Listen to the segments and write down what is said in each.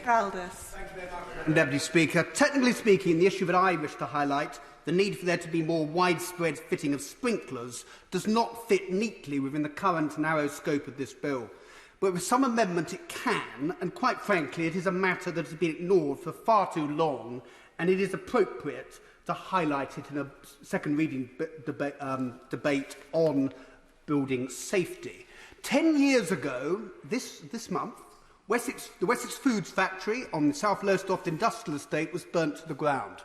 Aldous. Deputy Speaker, technically speaking, the issue that I wish to highlight, the need for there to be more widespread fitting of sprinklers, does not fit neatly within the current narrow scope of this bill. But with some amendment it can, and quite frankly it is a matter that has been ignored for far too long, and it is appropriate to highlight it in a second reading debate on building safety. 10 years ago, this month, the Wessex Foods factory on the South Lowestoft industrial estate was burnt to the ground.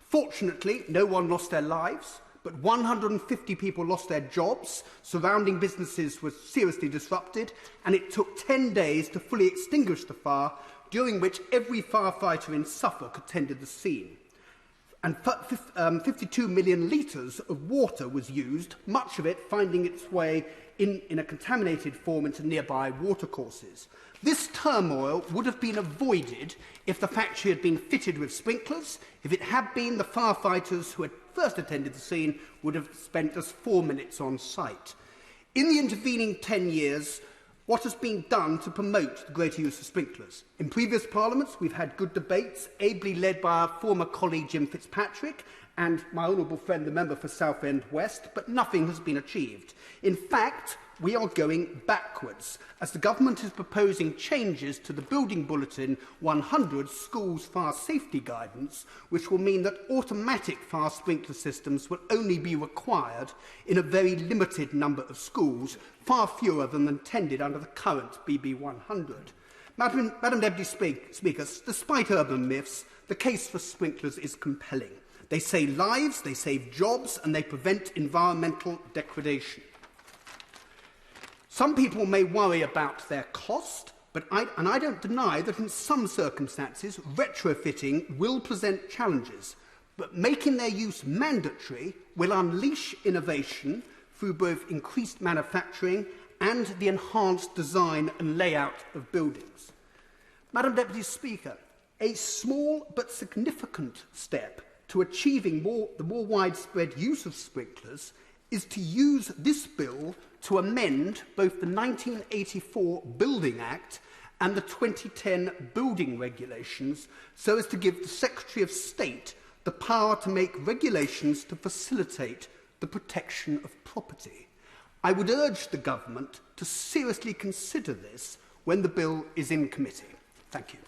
Fortunately, no one lost their lives, but 150 people lost their jobs, surrounding businesses were seriously disrupted, and it took 10 days to fully extinguish the fire, during which every firefighter in Suffolk attended the scene. And 52 million litres of water was used, much of it finding its way in a contaminated form into nearby watercourses. This turmoil would have been avoided if the factory had been fitted with sprinklers. If it had been, the firefighters who had first attended the scene would have spent just 4 minutes on site. In the intervening 10 years, what has been done to promote the greater use of sprinklers? In previous parliaments, we've had good debates, ably led by our former colleague Jim Fitzpatrick and my honourable friend, the member for Southend West, but nothing has been achieved. In fact, we are going backwards, as the government is proposing changes to the Building Bulletin 100 Schools Fire Safety Guidance, which will mean that automatic fire sprinkler systems will only be required in a very limited number of schools, far fewer than intended under the current BB 100. Madam Deputy Speaker, despite urban myths, the case for sprinklers is compelling. They save lives, they save jobs, and they prevent environmental degradation. Some people may worry about their cost, but I don't deny that in some circumstances retrofitting will present challenges, but making their use mandatory will unleash innovation through both increased manufacturing and the enhanced design and layout of buildings. Madam Deputy Speaker, a small but significant step to achieving the more widespread use of sprinklers is to use this bill to amend both the 1984 Building Act and the 2010 Building Regulations so as to give the Secretary of State the power to make regulations to facilitate the protection of property. I would urge the government to seriously consider this when the bill is in committee. Thank you.